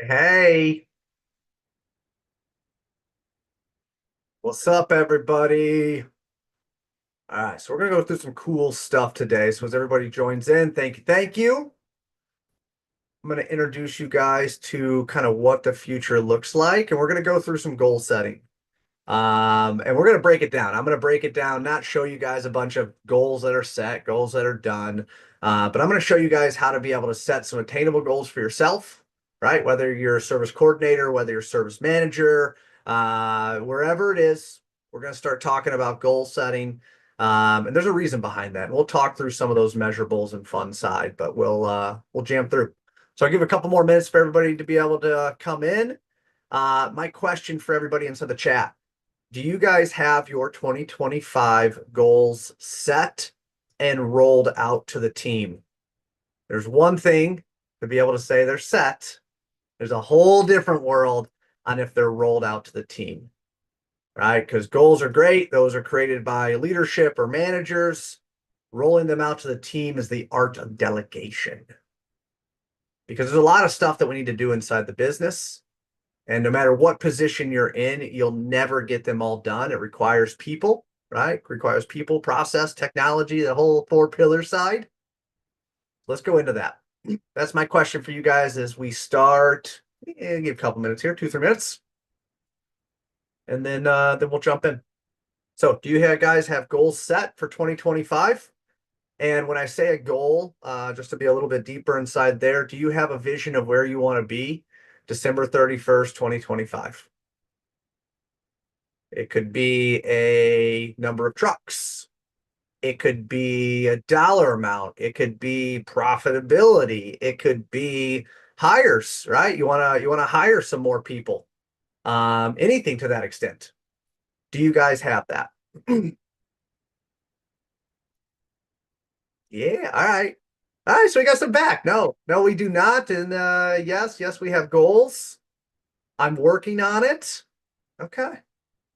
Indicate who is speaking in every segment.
Speaker 1: Hey, what's up, everybody? All right, so we're gonna go through some cool stuff today. So as everybody joins in, thank you, thank you. I'm gonna introduce you guys to kind of what the future looks like, and we're gonna go through some goal setting. And we're gonna break it down. I'm gonna break it down, not show you guys a bunch of goals that are set, goals that are done, but I'm gonna show you guys how to be able to set some attainable goals for yourself, right? Whether you're a service coordinator, whether you're a service manager, wherever it is, we're gonna start talking about goal setting. And there's a reason behind that. And we'll talk through some of those measurables and fun side, but we'll jam through. So I'll give a couple more minutes for everybody to be able to come in. My question for everybody inside the chat: do you guys have your 2025 goals set and rolled out to the team? There's one thing to be able to say they're set. There's a whole different world on if they're rolled out to the team, right? Because goals are great. Those are created by leadership or managers. Rolling them out to the team is the art of delegation, because there's a lot of stuff that we need to do inside the business. And no matter what position you're in, you'll never get them all done. It requires people, right? It requires people, process, technology, the whole four pillar side. Let's go into that. That's my question for you guys as we start. Give a couple minutes here, 2, 3 minutes, and then we'll jump in. So, do you guys have goals set for 2025? And when I say a goal, just to be a little bit deeper inside there, do you have a vision of where you want to be December 31st, 2025? It could be a number of trucks. It could be a dollar amount. It could be profitability. It could be hires, right? You wanna hire some more people. Anything to that extent. Do you guys have that? Yeah, all right. All right, so we got some back. No, no, we do not. And yes, we have goals. I'm working on it. Okay.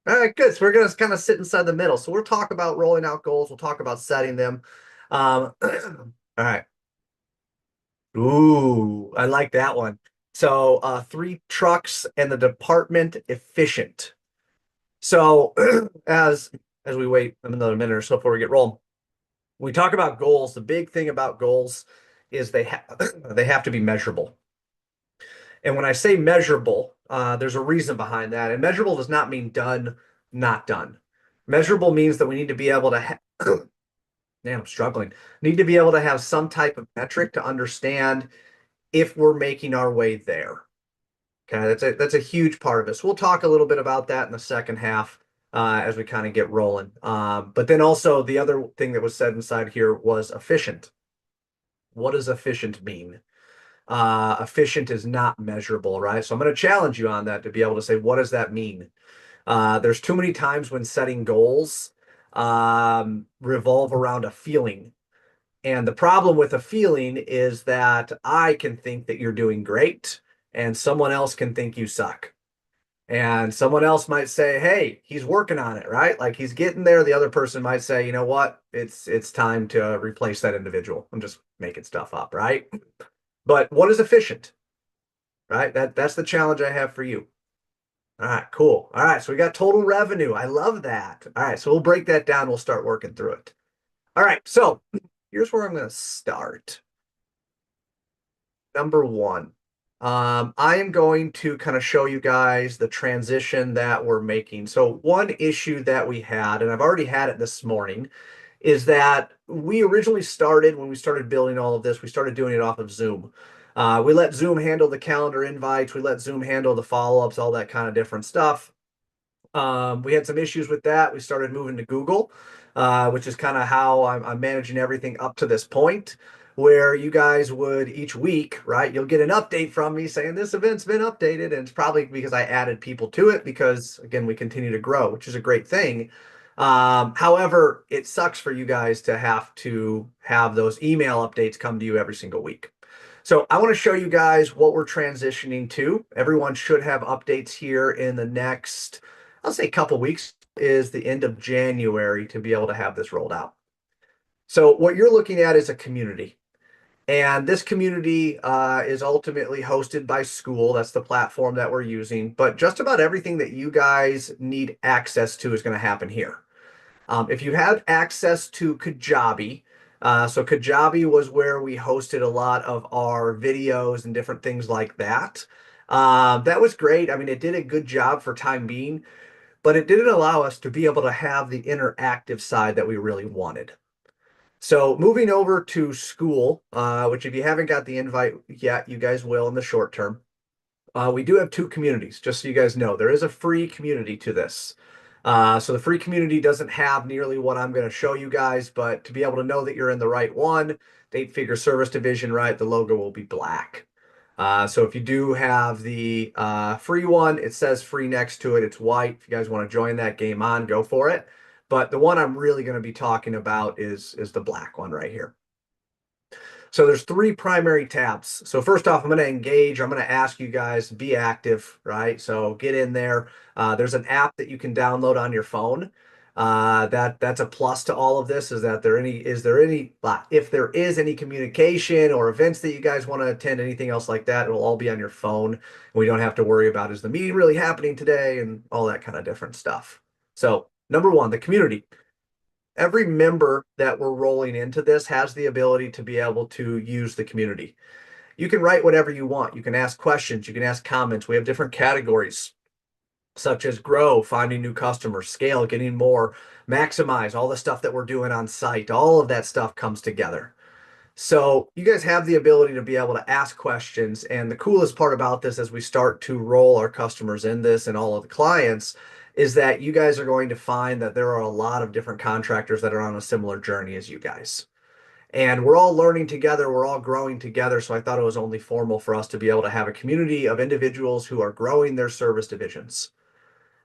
Speaker 1: All right, good. So we're going to kind of sit inside the middle. So we'll talk about rolling out goals. We'll talk about setting them. All right. Ooh, I like that one. So 3 trucks and the department efficient. So as we wait another minute or so before we get rolling, we talk about goals. The big thing about goals is they have to be measurable. And when I say measurable, there's a reason behind that. And measurable does not mean done, not done. Measurable means that we need to be able to man, I'm struggling. Need to be able to have some type of metric to understand if we're making our way there. Okay, that's a huge part of it. So we'll talk a little bit about that in the second half as we kind of get rolling. But then also the other thing that was said inside here was efficient. What does efficient mean? Efficient is not measurable, right? So I'm going to challenge you on that to be able to say, what does that mean? There's too many times when setting goals revolve around a feeling. And the problem with a feeling is that I can think that you're doing great, and someone else can think you suck. And someone else might say, "Hey, he's working on it," right? Like he's getting there. The other person might say, "You know what? It's time to replace that individual." I'm just making stuff up, right? But what is efficient, right? That's the challenge I have for you. All right, cool. All right, so we got total revenue. I love that. All right, so we'll break that down. We'll start working through it. All right, so here's where I'm going to start. Number one, I am going to kind of show you guys the transition that we're making. So one issue that we had, and I've already had it this morning, is that we originally started when we started building all of this, we started doing it off of Zoom. We let Zoom handle the calendar invites, we let Zoom handle the follow-ups, all that kind of different stuff. We had some issues with that. We started moving to Google, which is kind of how I'm managing everything up to this point, where you guys would each week, right? You'll get an update from me saying this event's been updated, and it's probably because I added people to it because, again, we continue to grow, which is a great thing. However, it sucks for you guys to have those email updates come to you every single week. So I want to show you guys what we're transitioning to. Everyone should have updates here in the next, I'll say, couple weeks, is the end of January to be able to have this rolled out. So what you're looking at is a community. And this community is ultimately hosted by school. That's the platform that we're using. But just about everything that you guys need access to is going to happen here. If you have access to Kajabi, so Kajabi was where we hosted a lot of our videos and different things like that. That was great. I mean, it did a good job for time being, but it didn't allow us to be able to have the interactive side that we really wanted. So moving over to school, which if you haven't got the invite yet, you guys will in the short term. We do have two communities, just so you guys know. There is a free community to this. So the free community doesn't have nearly what I'm going to show you guys, but to be able to know that you're in the right one, eight-figure service division, right, the logo will be black. So if you do have the free one, it says free next to it. It's white. If you guys want to join that game on, go for it. But the one I'm really going to be talking about is the black one right here. So there's three primary tabs. So first off, I'm going to engage. I'm going to ask you guys to be active, right? So get in there. There's an app that you can download on your phone. That's a plus to all of this. Is that there any is there any if there is any communication or events that you guys want to attend, anything else like that, it'll all be on your phone. We don't have to worry about is the meeting really happening today and all that kind of different stuff. So number one, the community. Every member that we're rolling into this has the ability to be able to use the community. You can write whatever you want. You can ask questions. You can ask comments. We have different categories such as grow, finding new customers, scale, getting more, maximize, all the stuff that we're doing on site. All of that stuff comes together. So you guys have the ability to be able to ask questions. And the coolest part about this as we start to roll our customers in this and all of the clients is that you guys are going to find that there are a lot of different contractors that are on a similar journey as you guys. And we're all learning together, we're all growing together. So I thought it was only formal for us to be able to have a community of individuals who are growing their service divisions.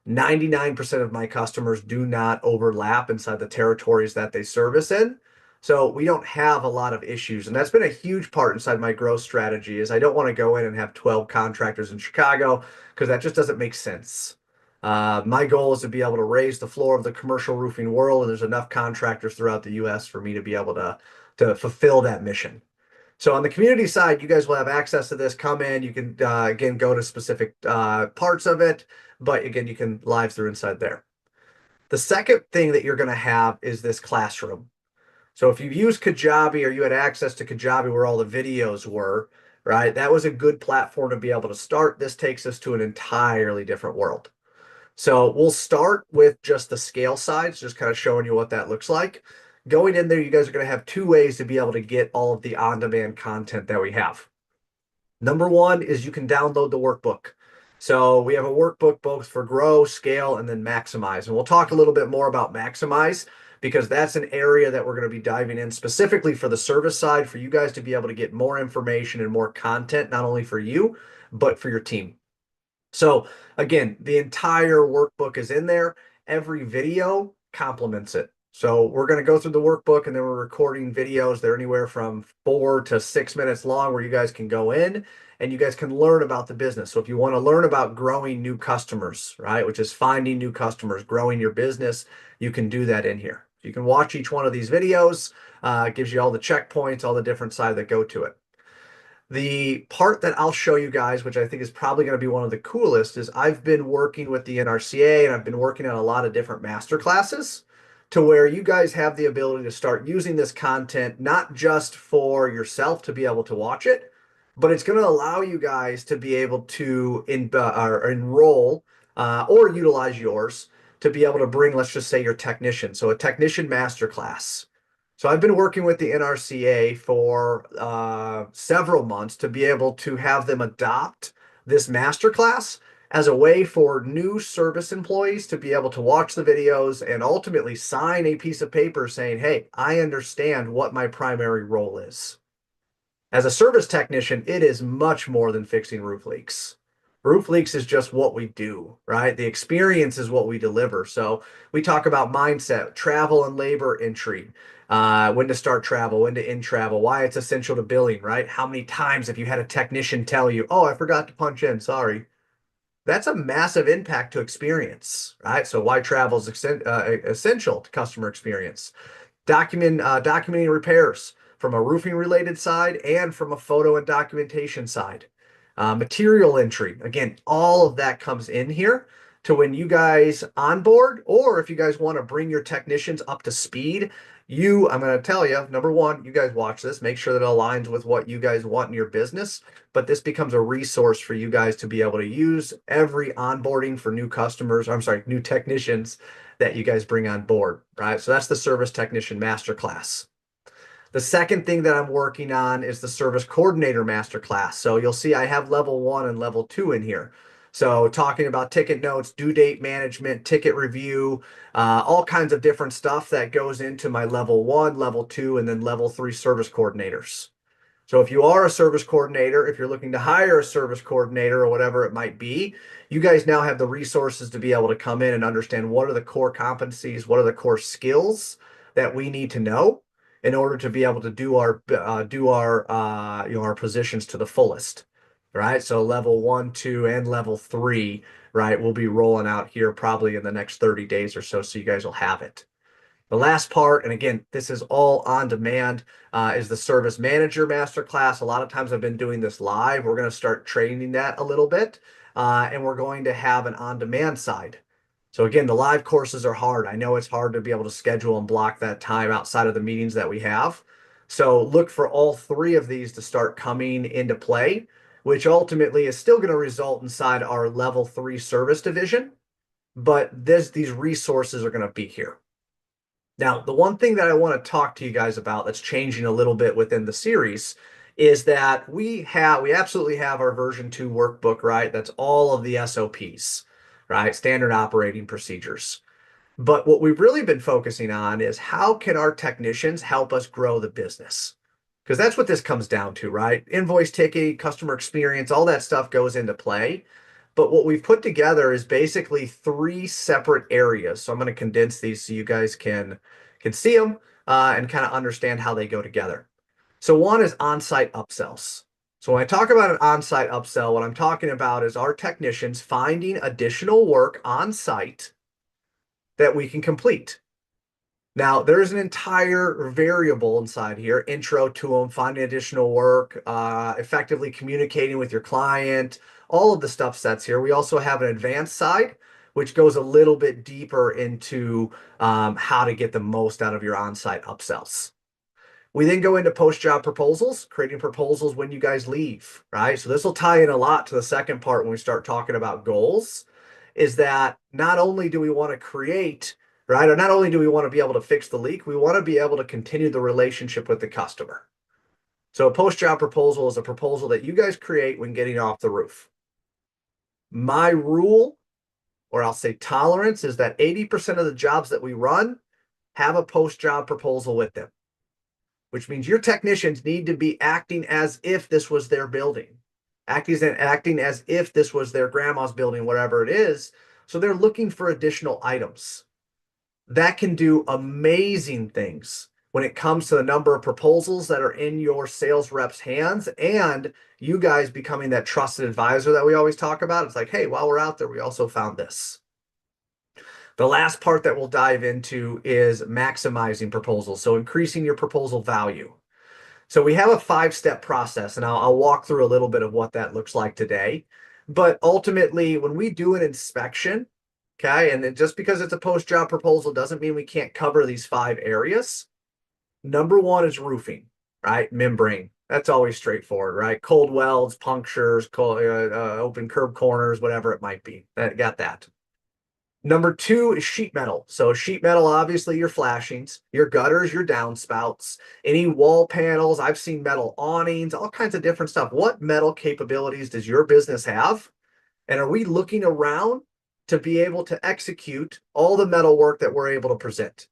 Speaker 1: 99% of my customers do not overlap inside the territories that they service in. So we don't have a lot of issues. And that's been a huge part inside my growth strategy is I don't want to go in and have 12 contractors in Chicago because that just doesn't make sense. My goal is to be able to raise the floor of the commercial roofing world, and there's enough contractors throughout the US for me to be able to fulfill that mission. So on the community side, you guys will have access to this. Come in, you can again go to specific parts of it, but again, you can live through inside there. The second thing that you're going to have is this classroom. So if you've used Kajabi or you had access to Kajabi where all the videos were, right, that was a good platform to be able to start. This takes us to an entirely different world. So we'll start with just the scale sides, just kind of showing you what that looks like. Going in there, you guys are going to have two ways to be able to get all of the on-demand content that we have. Number one is you can download the workbook. So we have a workbook both for grow, scale, and then maximize. And we'll talk a little bit more about maximize because that's an area that we're going to be diving in specifically for the service side for you guys to be able to get more information and more content, not only for you, but for your team. So again, the entire workbook is in there. Every video complements it. So we're going to go through the workbook and then we're recording videos. They're anywhere from 4 to 6 minutes long where you guys can go in and you guys can learn about the business. So if you want to learn about growing new customers, right, which is finding new customers, growing your business, you can do that in here. You can watch each one of these videos. It gives you all the checkpoints, all the different sides that go to it. The part that I'll show you guys, which I think is probably going to be one of the coolest, is I've been working with the NRCA and I've been working on a lot of different master classes to where you guys have the ability to start using this content, not just for yourself to be able to watch it, but it's going to allow you guys to be able to enroll or utilize yours to be able to bring, let's just say, your technician. So a technician master class. So I've been working with the NRCA for several months to be able to have them adopt this masterclass as a way for new service employees to be able to watch the videos and ultimately sign a piece of paper saying, hey, I understand what my primary role is. As a service technician, it is much more than fixing roof leaks. Roof leaks is just what we do, right? The experience is what we deliver. So we talk about mindset, travel and labor entry, when to start travel, when to end travel, why it's essential to billing, right? How many times have you had a technician tell you, oh, I forgot to punch in, sorry. That's a massive impact to experience, right? So why travel is essential to customer experience. Documenting repairs from a roofing related side and from a photo and documentation side. Material entry, again, all of that comes in here to when you guys onboard, or if you guys want to bring your technicians up to speed. I'm going to tell you, number one, you guys watch this, make sure that it aligns with what you guys want in your business. But this becomes a resource for you guys to be able to use every onboarding for new customers, I'm sorry, new technicians that you guys bring on board, right? So that's the Service Technician Masterclass. The second thing that I'm working on is the Service Coordinator Masterclass. So you'll see I have level 1 and level 2 in here. So talking about ticket notes, due date management, ticket review, all kinds of different stuff that goes into my level 1, level 2, and then level 3 service coordinators. So if you are a service coordinator, if you're looking to hire a service coordinator or whatever it might be, you guys now have the resources to be able to come in and understand what are the core competencies, what are the core skills that we need to know in order to be able to do our positions to the fullest, right? So level 1, 2, and level 3, right, we'll be rolling out here probably in the next 30 days or so you guys will have it. The last part, and again, this is all on demand, is the Service Manager Masterclass. A lot of times I've been doing this live. We're going to start training that a little bit, and we're going to have an on-demand side. So again, the live courses are hard. I know it's hard to be able to schedule and block that time outside of the meetings that we have. So look for all three of these to start coming into play, which ultimately is still going to result inside our level 3 service division. But these resources are going to be here. Now, the one thing that I want to talk to you guys about that's changing a little bit within the series is that we absolutely have our version 2 workbook, right? That's all of the SOPs, right? Standard operating procedures. But what we've really been focusing on is how can our technicians help us grow the business? Because that's what this comes down to, right? Invoice ticket, customer experience, all that stuff goes into play. But what we've put together is basically 3 separate areas. So I'm going to condense these so you guys can see them and kind of understand how they go together. So one is on-site upsells. So when I talk about an on-site upsell, what I'm talking about is our technicians finding additional work on-site that we can complete. Now, there's an entire variable inside here, intro to them, finding additional work, effectively communicating with your client, all of the stuff that's here. We also have an advanced side, which goes a little bit deeper into how to get the most out of your on-site upsells. We then go into post-job proposals, creating proposals when you guys leave, right? So this will tie in a lot to the second part when we start talking about goals, is that not only do we want to create, right, or not only do we want to be able to fix the leak, we want to be able to continue the relationship with the customer. So a post-job proposal is a proposal that you guys create when getting off the roof. My rule, or I'll say tolerance, is that 80% of the jobs that we run have a post-job proposal with them, which means your technicians need to be acting as if this was their building, acting as if this was their grandma's building, whatever it is. So they're looking for additional items. That can do amazing things when it comes to the number of proposals that are in your sales reps' hands and you guys becoming that trusted advisor that we always talk about. It's like, hey, while we're out there, we also found this. The last part that we'll dive into is maximizing proposals, so increasing your proposal value. So we have a 5-step process, and I'll walk through a little bit of what that looks like today. But ultimately, when we do an inspection, okay, and just because it's a post-job proposal doesn't mean we can't cover these 5 areas. Number 1 is roofing, right? Membrane. That's always straightforward, right? Cold welds, punctures, open curb corners, whatever it might be. Got that. Number 2 is sheet metal. So sheet metal, obviously your flashings, your gutters, your downspouts, any wall panels. I've seen metal awnings, all kinds of different stuff. What metal capabilities does your business have? And are we looking around to be able to execute all the metal work that we're able to present?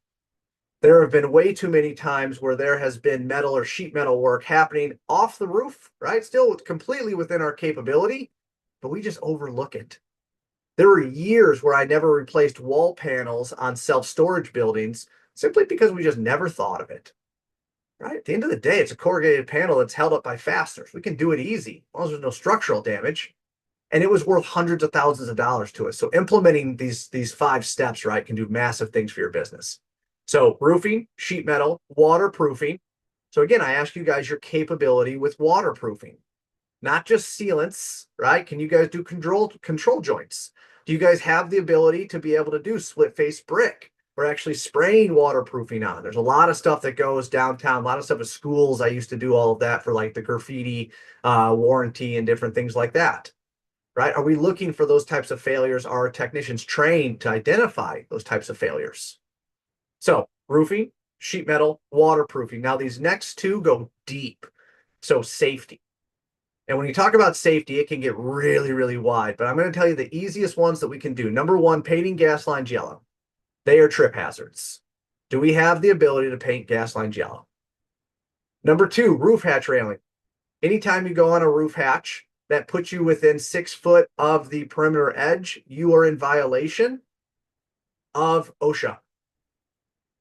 Speaker 1: There have been way too many times where there has been metal or sheet metal work happening off the roof, right? Still completely within our capability, but we just overlook it. There were years where I never replaced wall panels on self-storage buildings simply because we just never thought of it, right? At the end of the day, it's a corrugated panel that's held up by fasteners. We can do it easy, as long as there's no structural damage. And it was worth hundreds of thousands of dollars to us. So implementing these 5 steps, right, can do massive things for your business. So roofing, sheet metal, waterproofing, So again, I ask you guys your capability with waterproofing, not just sealants, right? Can you guys do control joints? Do you guys have the ability to be able to do split face brick or actually spraying waterproofing on? There's a lot of stuff that goes downtown, a lot of stuff at schools. I used to do all of that for like the graffiti warranty and different things like that, right? Are we looking for those types of failures? Are our technicians trained to identify those types of failures? So roofing, sheet metal, waterproofing. Now these next two go deep. So safety. And when you talk about safety, it can get really, really wide. But I'm going to tell you the easiest ones that we can do. Number one, painting gas lines yellow. They are trip hazards. Do we have the ability to paint gas lines yellow? Number two, roof hatch railing. Anytime you go on a roof hatch that puts you within 6 foot of the perimeter edge, you are in violation of OSHA.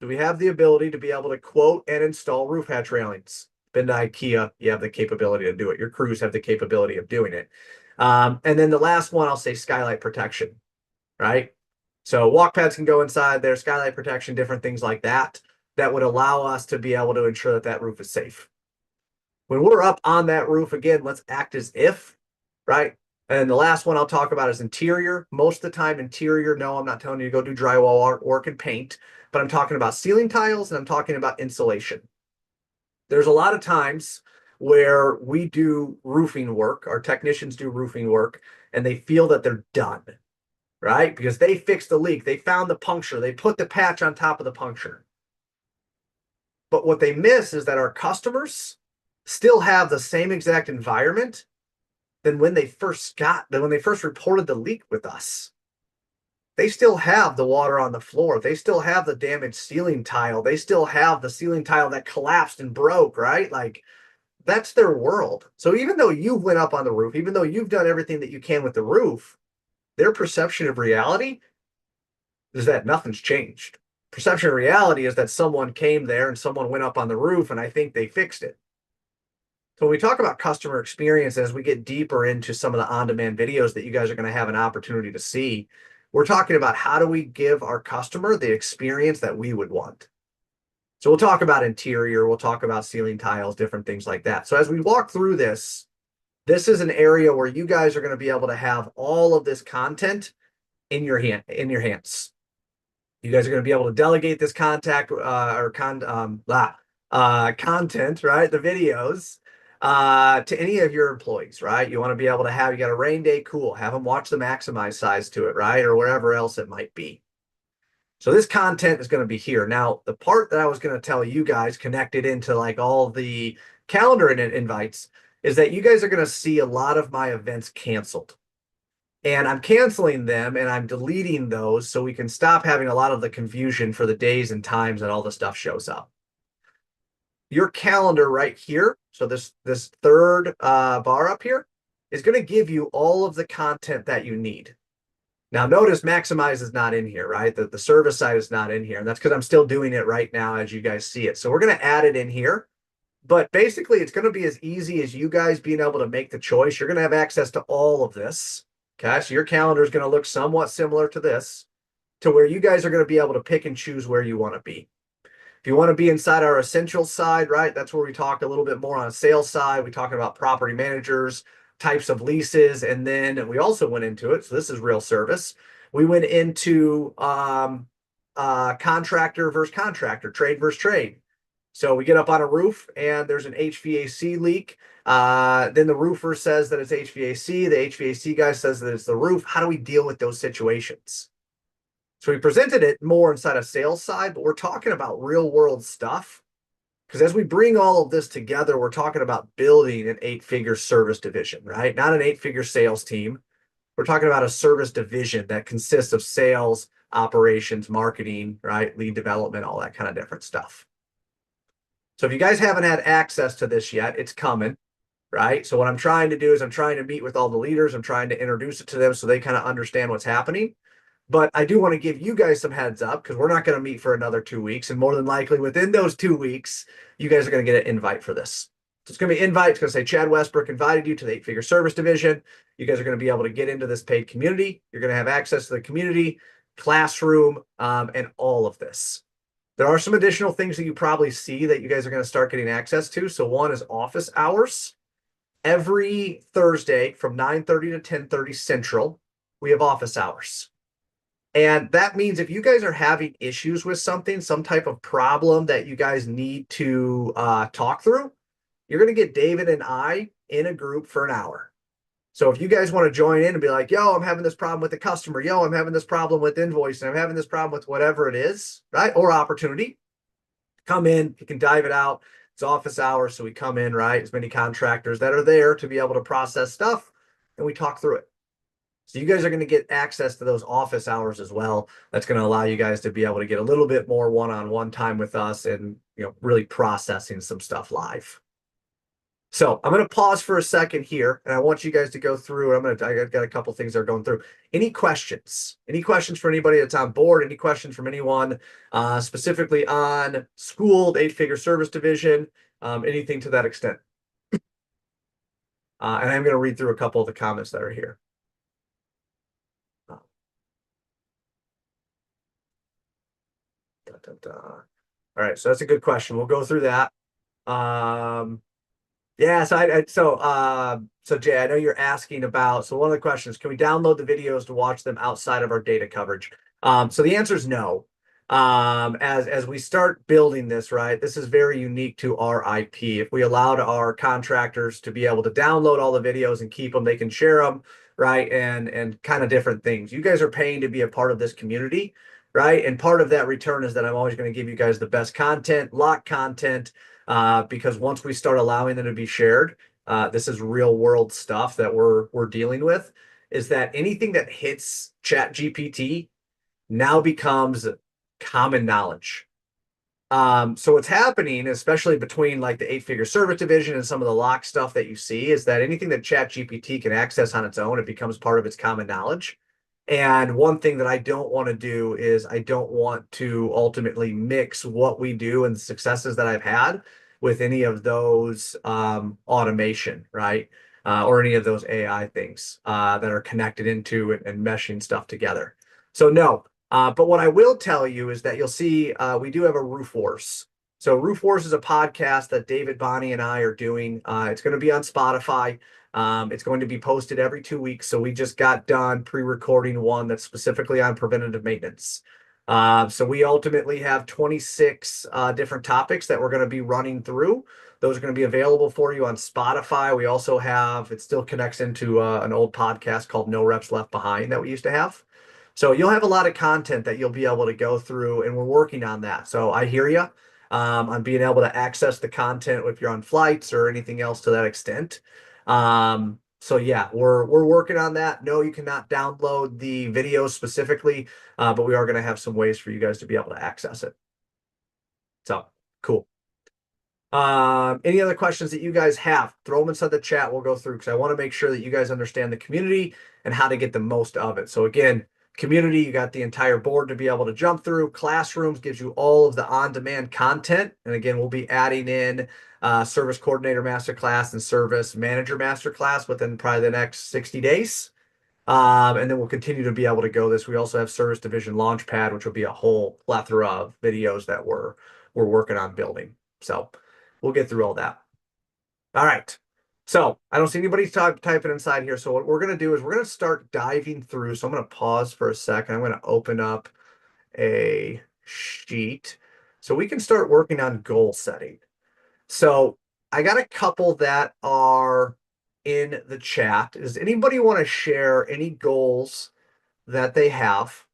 Speaker 1: Do we have the ability to be able to quote and install roof hatch railings? Been to IKEA, you have the capability to do it. Your crews have the capability of doing it. And then the last one, I'll say skylight protection, right? So walk pads can go inside there, skylight protection, different things like that, that would allow us to be able to ensure that that roof is safe. When we're up on that roof, again, let's act as if, right? And the last one I'll talk about is interior. Most of the time, interior, no, I'm not telling you to go do drywall work and paint, but I'm talking about ceiling tiles and I'm talking about insulation. There's a lot of times where we do roofing work, our technicians do roofing work, and they feel that they're done, right? Because they fixed the leak, they found the puncture, they put the patch on top of the puncture. But what they miss is that our customers still have the same exact environment than when they first reported the leak with us. They still have the water on the floor. They still have the damaged ceiling tile. They still have the ceiling tile that collapsed and broke, right? Like that's their world. So even though you went up on the roof, even though you've done everything that you can with the roof, their perception of reality is that nothing's changed. Perception of reality is that someone came there and someone went up on the roof and I think they fixed it. So when we talk about customer experience, as we get deeper into some of the on-demand videos that you guys are going to have an opportunity to see, we're talking about how do we give our customer the experience that we would want. So we'll talk about interior, we'll talk about ceiling tiles, different things like that. So as we walk through this, this is an area where you guys are going to be able to have all of this content in your hands. You guys are going to be able to delegate this content, right? The videos to any of your employees, right? You want to be able to have, you got a rain day, cool. Have them watch the maximize size to it, right? Or wherever else it might be. So this content is going to be here. Now, the part that I was going to tell you guys connected into like all the calendar invites is that you guys are going to see a lot of my events canceled. And I'm canceling them and I'm deleting those so we can stop having a lot of the confusion for the days and times that all the stuff shows up. Your calendar right here, so this third bar up here, is going to give you all of the content that you need. Now notice Maximize is not in here, right? The service side is not in here. And that's because I'm still doing it right now as you guys see it. So we're going to add it in here. But basically, it's going to be as easy as you guys being able to make the choice. You're going to have access to all of this. Okay, so your calendar is going to look somewhat similar to this, to where you guys are going to be able to pick and choose where you want to be. If you want to be inside our essentials side, right, that's where we talk a little bit more on a sales side. We talking about property managers, types of leases, and then we also went into it. So this is real service. We went into contractor versus contractor, trade versus trade. So we get up on a roof and there's an HVAC leak. Then the roofer says that it's HVAC. The HVAC guy says that it's the roof. How do we deal with those situations? So we presented it more inside a sales side, but we're talking about real world stuff. Because as we bring all of this together, we're talking about building an 8-figure service division, right? Not an 8-figure sales team. We're talking about a service division that consists of sales, operations, marketing, right? Lead development, all that kind of different stuff. So if you guys haven't had access to this yet, it's coming, right? So what I'm trying to do is I'm trying to meet with all the leaders. I'm trying to introduce it to them so they kind of understand what's happening. But I do want to give you guys some heads up because we're not going to meet for another 2 weeks. And more than likely within those 2 weeks, you guys are going to get an invite for this. So it's going to be invite. It's going to say Chad Westbrook invited you to the 8-figure service division. You guys are going to be able to get into this paid community. You're going to have access to the community, classroom, and all of this. There are some additional things that you probably see that you guys are going to start getting access to. So one is office hours. Every Thursday from 9:30 to 10:30 Central, we have office hours. And that means if you guys are having issues with something, some type of problem that you guys need to talk through, you're going to get David and I in a group for an hour. So if you guys want to join in and be like, yo, I'm having this problem with the customer, yo, I'm having this problem with invoicing, I'm having this problem with whatever it is, right? Or opportunity, come in, you can dive it out. It's office hours, so we come in, right? As many contractors that are there to be able to process stuff, and we talk through it. So you guys are going to get access to those office hours as well. That's going to allow you guys to be able to get a little bit more one-on-one time with us and, really processing some stuff live. So I'm going to pause for a second here, and I want you guys to go through. I got a couple things that are going through. Any questions? Any questions for anybody that's on board? Any questions from anyone specifically on school, the eight-figure service division, anything to that extent? And I'm going to read through a couple of the comments that are here. Da, da, da. All right, so that's a good question. We'll go through that. Yeah, so Jay, I know you're asking about, so one of the questions, can we download the videos to watch them outside of our data coverage? So the answer is no. As we start building this, right, this is very unique to our IP. If we allowed our contractors to be able to download all the videos and keep them, they can share them, right, and kind of different things. You guys are paying to be a part of this community, right? And part of that return is that I'm always going to give you guys the best content, lock content, because once we start allowing them to be shared, this is real world stuff that we're dealing with, is that anything that hits Chat GPT now becomes common knowledge. So what's happening, especially between like the eight-figure service division and some of the lock stuff that you see, is that anything that Chat GPT can access on its own, it becomes part of its common knowledge. And one thing that I don't want to do is I don't want to ultimately mix what we do and the successes that I've had with any of those automation, right? Or any of those AI things that are connected into and meshing stuff together. So no, but what I will tell you is that you'll see we do have a Roof Wars. So Roof Wars is a podcast that David, Bonnie, and I are doing. It's going to be on Spotify. It's going to be posted every 2 weeks. So we just got done pre-recording one that's specifically on preventative maintenance. So we ultimately have 26 different topics that we're going to be running through. Those are going to be available for you on Spotify. We also have, it still connects into an old podcast called No Reps Left Behind that we used to have. So you'll have a lot of content that you'll be able to go through, and we're working on that. So I hear you on being able to access the content if you're on flights or anything else to that extent. So yeah, we're working on that. No, you cannot download the videos specifically, but we are going to have some ways for you guys to be able to access it. So cool. Any other questions that you guys have, throw them inside the chat. We'll go through because I want to make sure that you guys understand the community and how to get the most of it. So again, community, you got the entire board to be able to jump through. Classrooms gives you all of the on-demand content. And again, we'll be adding in service coordinator masterclass and service manager masterclass within probably the next 60 days. And then we'll continue to be able to go this. We also have service division launchpad, which will be a whole plethora of videos that we're working on building. So we'll get through all that. All right. So I don't see anybody typing inside here. So what we're going to do is we're going to start diving through. So I'm going to pause for a second. I'm going to open up a sheet so we can start working on goal setting. So I got a couple that are in the chat. Does anybody want to share any goals that they have?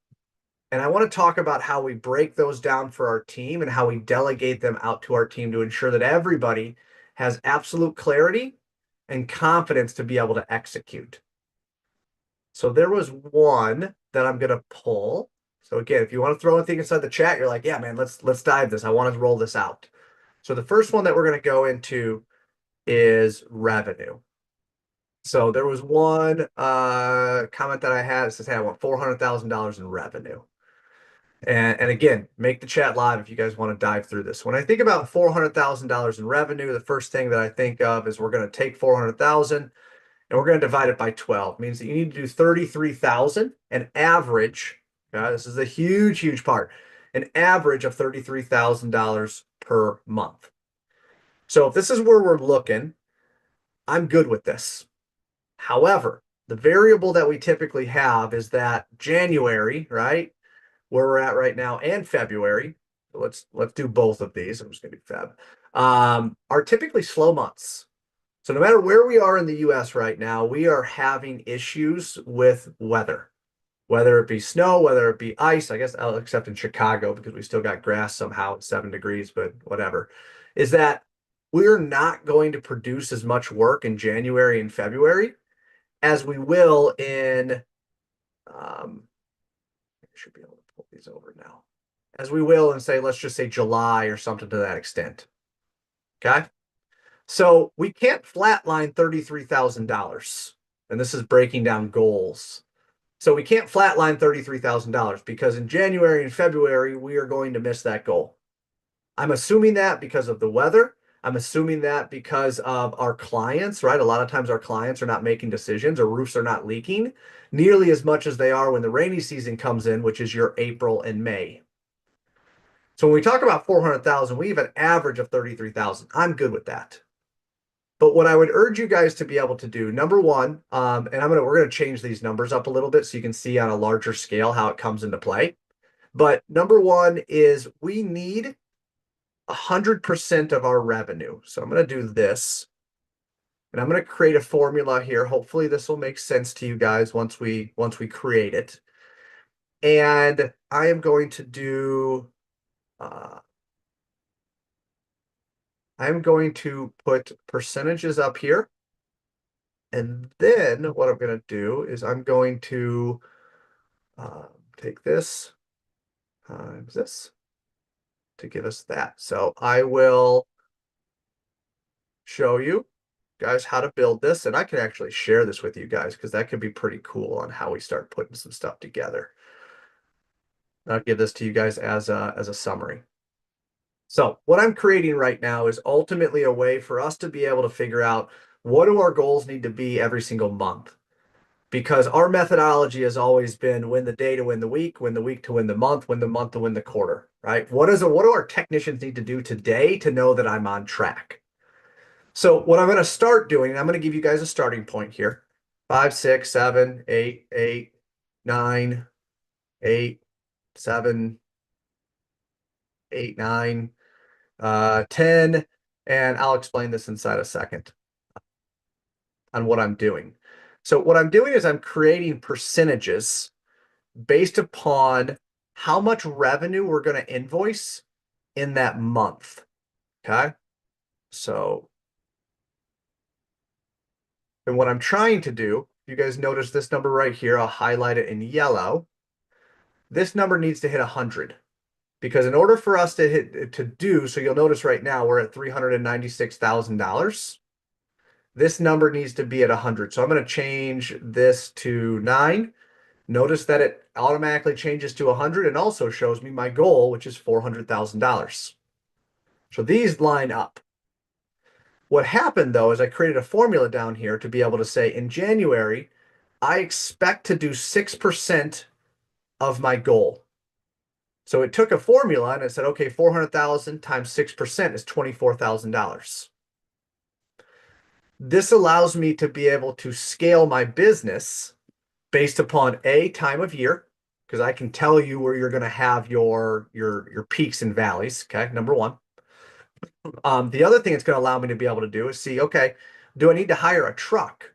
Speaker 1: And I want to talk about how we break those down for our team and how we delegate them out to our team to ensure that everybody has absolute clarity and confidence to be able to execute. So there was one that I'm going to pull. So again, if you want to throw anything inside the chat, you're like, yeah, man, let's dive this. I want to roll this out. So the first one that we're going to go into is revenue. So there was one comment that I had. It says, hey, I want $400,000 in revenue. And again, make the chat live if you guys want to dive through this. When I think about $400,000 in revenue, the first thing that I think of is we're going to take 400,000 and we're going to divide it by 12. It means that you need to do 33,000 an average. This is a huge, huge part. an average of $33,000 per month. So if this is where we're looking, I'm good with this. However, the variable that we typically have is that January, right, where we're at right now, and February. So let's do both of these. I'm just gonna do Feb. Are typically slow months. So no matter where we are in the US right now, we are having issues with weather, whether it be snow, whether it be ice, I guess, except in Chicago because we still got grass somehow at 7 degrees, but whatever, is that we're not going to produce as much work in January and February as we will in, I should be able to pull these over now, as we will in, say, let's just say July or something to that extent. Okay. So we can't flatline $33,000. And this is breaking down goals. So we can't flatline $33,000 because in January and February, we are going to miss that goal. I'm assuming that because of the weather. I'm assuming that because of our clients, right? A lot of times our clients are not making decisions or roofs are not leaking nearly as much as they are when the rainy season comes in, which is your April and May. So when we talk about 400,000, we have an average of 33,000. I'm good with that. But what I would urge you guys to be able to do, number one, and we're gonna change these numbers up a little bit so you can see on a larger scale how it comes into play. But number one is we need 100% of our revenue. So I'm gonna do this, and I'm gonna create a formula here. Hopefully this will make sense to you guys once we create it. And I am going to do. I'm going to put percentages up here. And then what I'm going to do is I'm going to take this times this to give us that. So I will show you guys how to build this. And I can actually share this with you guys because that could be pretty cool on how we start putting some stuff together. I'll give this to you guys as a summary. So what I'm creating right now is ultimately a way for us to be able to figure out what do our goals need to be every single month. Because our methodology has always been win the day to win the week, win the week to win the month to win the quarter, right? What do our technicians need to do today to know that I'm on track? So what I'm going to start doing, and I'm going to give you guys a starting point here. 5, 6, 7, 8, 8, 9, 8, 7, 8, 9, 10, and I'll explain this inside a second on what I'm doing. So what I'm doing is I'm creating percentages based upon how much revenue we're going to invoice in that month. Okay. So, and what I'm trying to do, you guys notice this number right here, I'll highlight it in yellow. This number needs to hit 100 because in order for us to so you'll notice right now we're at $396,000. This number needs to be at 100. So I'm going to change this to 9. Notice that it automatically changes to 100 and also shows me my goal, which is $400,000. So these line up. What happened though is I created a formula down here to be able to say in January, I expect to do 6% of my goal. So it took a formula and it said, okay, 400,000 times 6% is $24,000. This allows me to be able to scale my business based upon a time of year, because I can tell you where you're going to have your peaks and valleys. Okay, number one. The other thing it's going to allow me to be able to do is see, okay, do I need to hire a truck?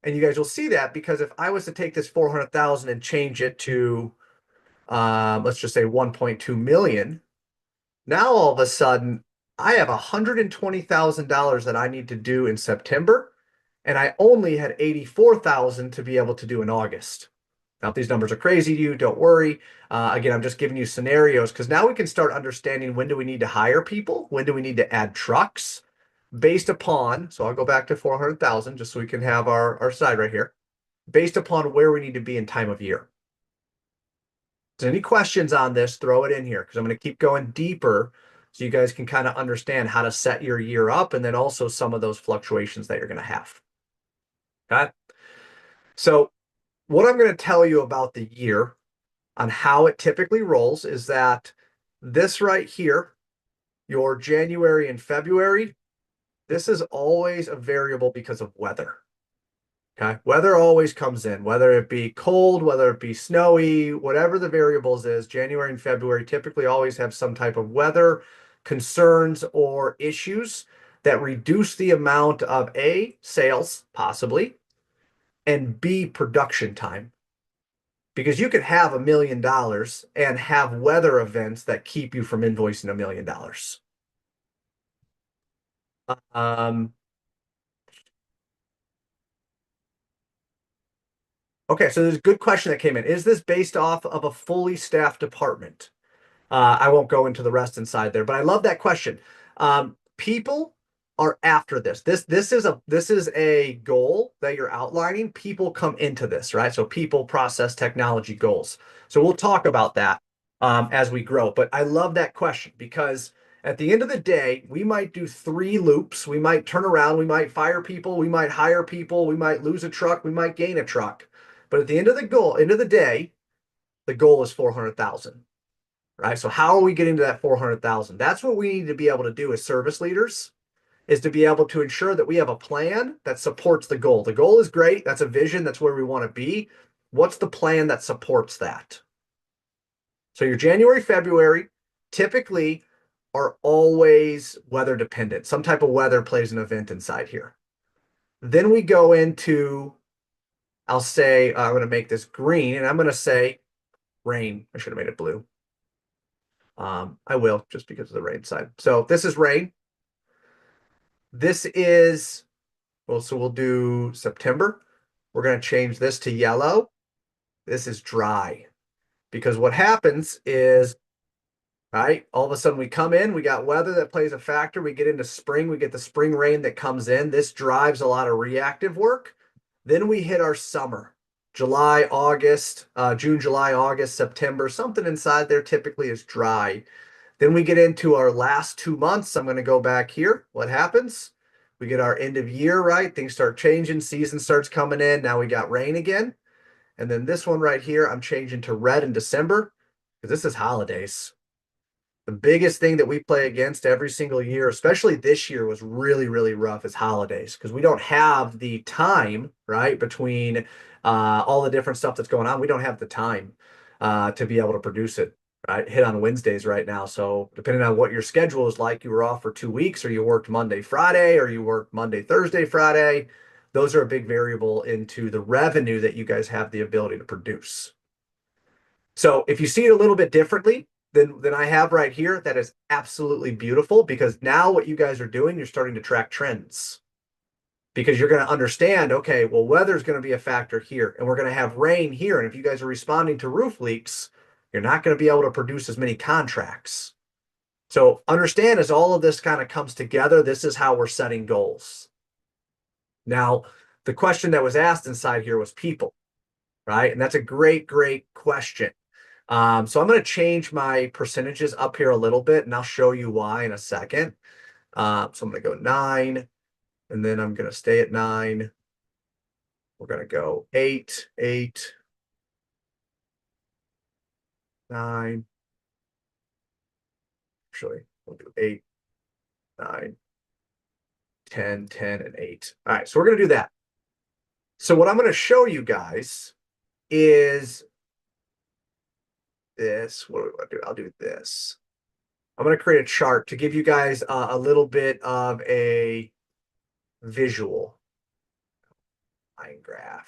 Speaker 1: And you guys will see that because if I was to take this 400,000 and change it to, let's just say 1.2 million, now all of a sudden I have $120,000 that I need to do in September, and I only had 84,000 to be able to do in August. Now, if these numbers are crazy to you, don't worry. Again, I'm just giving you scenarios because now we can start understanding when do we need to hire people, when do we need to add trucks, based upon, so I'll go back to 400,000 just so we can have our side right here, based upon where we need to be in time of year. So any questions on this, throw it in here because I'm going to keep going deeper so you guys can kind of understand how to set your year up and then also some of those fluctuations that you're going to have. Okay. So what I'm going to tell you about the year on how it typically rolls is that this right here, your January and February, this is always a variable because of weather. Okay. Weather always comes in, whether it be cold, whether it be snowy, whatever the variables is, January and February typically always have some type of weather concerns or issues that reduce the amount of A, sales, possibly, and B, production time. Because you could have $1 million and have weather events that keep you from invoicing $1 million. Um, okay, so there's a good question that came in. Is this based off of a fully staffed department? I won't go into the rest inside there, but I love that question. People are after this. This is a goal that you're outlining. People come into this, right? So people, process, technology goals. So we'll talk about that as we grow. But I love that question because at the end of the day, we might do 3 loops. We might turn around. We might fire people. We might hire people. We might lose a truck. We might gain a truck. But at the end of the day, the goal is 400,000. Right? So how are we getting to that 400,000? That's what we need to be able to do as service leaders is to be able to ensure that we have a plan that supports the goal. The goal is great. That's a vision. That's where we want to be. What's the plan that supports that? So your January, February typically are always weather dependent. Some type of weather plays an event inside here. Then we go into, I'll say, I'm going to make this green and I'm going to say rain. I should have made it blue. I will just because of the rain side. So this is rain. This is, well, so we'll do September. We're going to change this to yellow. This is dry because what happens is, right, all of a sudden we come in, we got weather that plays a factor. We get into spring, we get the spring rain that comes in. This drives a lot of reactive work. Then we hit our summer, July, August, June, July, August, September. Something inside there typically is dry. Then we get into our last 2 months. I'm going to go back here. What happens? We get our end of year, right? Things start changing. Season starts coming in. Now we got rain again. And then this one right here, I'm changing to red in December because this is holidays. The biggest thing that we play against every single year, especially this year, was really, really rough is holidays because we don't have the time, right, between all the different stuff that's going on. We don't have the time to be able to produce it. Right, hit on Wednesdays right now. So depending on what your schedule is like, you were off for 2 weeks, or you worked Monday, Friday, or you worked Monday, Thursday, Friday. Those are a big variable into the revenue that you guys have the ability to produce. So if you see it a little bit differently than I have right here, that is absolutely beautiful because now what you guys are doing, you're starting to track trends because you're going to understand, okay, well, weather's going to be a factor here and we're going to have rain here. And if you guys are responding to roof leaks, you're not going to be able to produce as many contracts. So understand as all of this kind of comes together, this is how we're setting goals. Now, the question that was asked inside here was people, right? And that's a great, great question. So I'm going to change my percentages up here a little bit, and I'll show you why in a second. So I'm going to go 9, and then I'm going to stay at 9. We're going to go 8, 8, 9. Actually, we'll do 8, 9, 10, 10, and 8. All right, so we're going to do that. So what I'm going to show you guys is this. What do we want to do? I'll do this. I'm going to create a chart to give you guys a little bit of a visual line graph.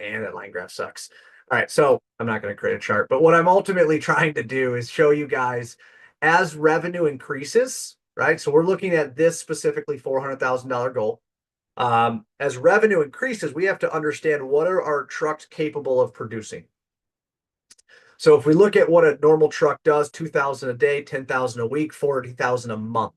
Speaker 1: And that line graph sucks. All right, so I'm not going to create a chart, but what I'm ultimately trying to do is show you guys as revenue increases, right? So we're looking at this specifically $400,000 goal. As revenue increases, we have to understand what are our trucks capable of producing. So if we look at what a normal truck does, 2,000 a day, 10,000 a week, 40,000 a month.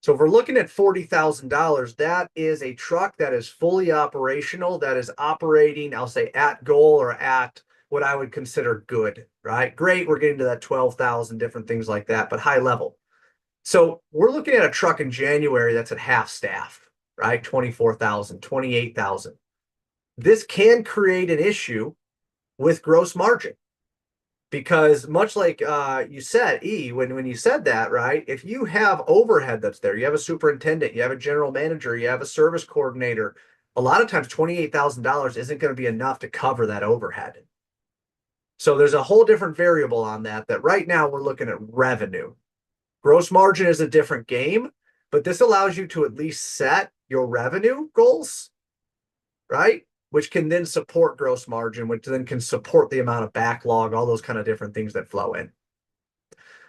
Speaker 1: So if we're looking at $40,000, that is a truck that is fully operational, that is operating, I'll say at goal or at what I would consider good, right? Great, we're getting to that 12,000, different things like that, but high level. So we're looking at a truck in January that's at half staff, right? 24,000, 28,000. This can create an issue with gross margin. Because much like you said, when you said that, right? If you have overhead that's there, you have a superintendent, you have a general manager, you have a service coordinator, a lot of times $28,000 isn't going to be enough to cover that overhead. So there's a whole different variable on that, that right now we're looking at revenue. Gross margin is a different game, but this allows you to at least set your revenue goals, right? Which can then support gross margin, which then can support the amount of backlog, all those kind of different things that flow in.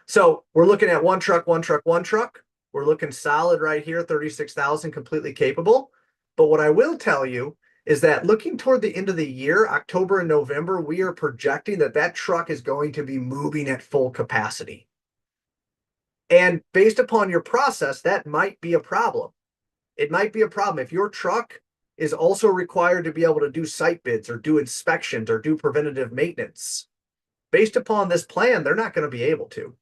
Speaker 1: So we're looking at one truck, one truck, one truck. We're looking solid right here, 36,000, completely capable. But what I will tell you is that looking toward the end of the year, October and November, we are projecting that that truck is going to be moving at full capacity. And based upon your process, that might be a problem. It might be a problem if your truck is also required to be able to do site bids or do inspections or do preventative maintenance. Based upon this plan, they're not going to be able to,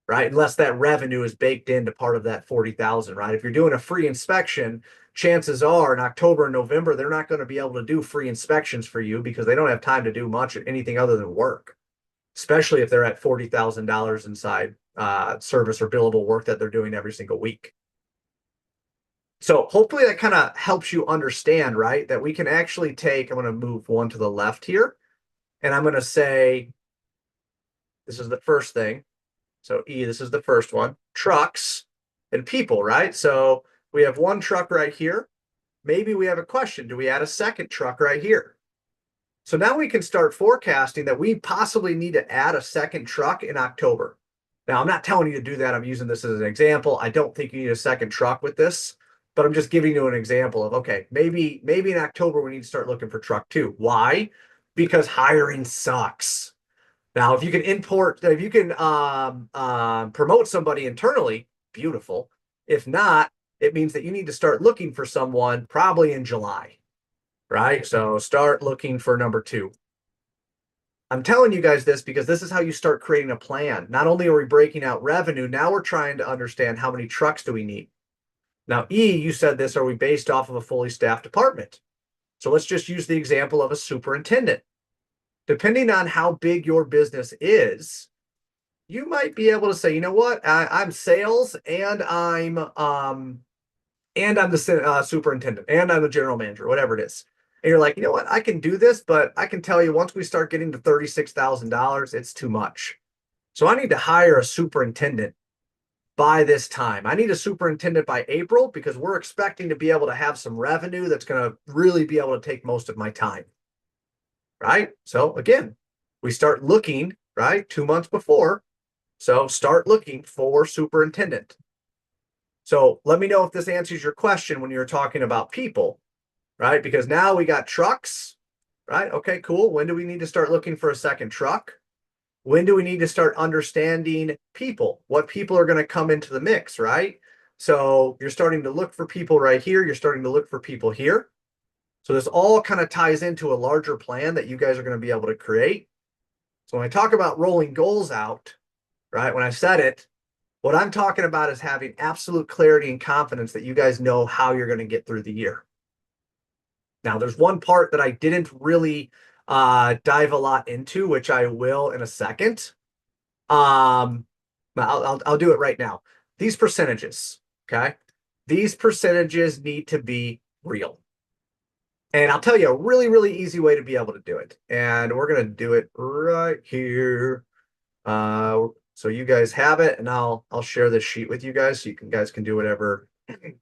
Speaker 1: right? Unless that revenue is baked into part of that 40,000, right? If you're doing a free inspection, chances are in October and November, they're not going to be able to do free inspections for you because they don't have time to do much anything other than work, especially if they're at $40,000 inside service or billable work that they're doing every single week. So hopefully that kind of helps you understand, right? That we can actually take, I'm going to move one to the left here, and I'm going to say, this is the first thing. So E, this is the first one, trucks and people, right? So we have one truck right here. Maybe we have a question. Do we add a second truck right here? So now we can start forecasting that we possibly need to add a second truck in October. Now, I'm not telling you to do that. I'm using this as an example. I don't think you need a second truck with this, but I'm just giving you an example of, okay, maybe in October we need to start looking for truck two. Why? Because hiring sucks. Now, if you can promote somebody internally, beautiful. If not, it means that you need to start looking for someone probably in July, right? So start looking for number two. I'm telling you guys this because this is how you start creating a plan. Not only are we breaking out revenue, now we're trying to understand how many trucks do we need. Now, E, you said this, are we based off of a fully staffed department? So let's just use the example of a superintendent. Depending on how big your business is, you might be able to say, you know what, I'm sales and I'm the superintendent and I'm the general manager, whatever it is. And you're like, you know what, I can do this, but I can tell you once we start getting to $36,000, it's too much. So I need to hire a superintendent by this time. I need a superintendent by April because we're expecting to be able to have some revenue that's going to really be able to take most of my time. Right? So again, we start looking, right, 2 months before. So start looking for superintendent. So let me know if this answers your question when you're talking about people, right? Because now we got trucks, right? Okay, cool. When do we need to start looking for a second truck? When do we need to start understanding people? What people are going to come into the mix, right? So you're starting to look for people right here. You're starting to look for people here. So this all kind of ties into a larger plan that you guys are going to be able to create. So when I talk about rolling goals out, right, when I said it, what I'm talking about is having absolute clarity and confidence that you guys know how you're going to get through the year. Now, there's one part that I didn't really dive a lot into, which I will in a second. I'll do it right now. These percentages, okay? These percentages need to be real. And I'll tell you a really, really easy way to be able to do it. And we're going to do it right here. So you guys have it, and I'll share this sheet with you guys so you guys can do whatever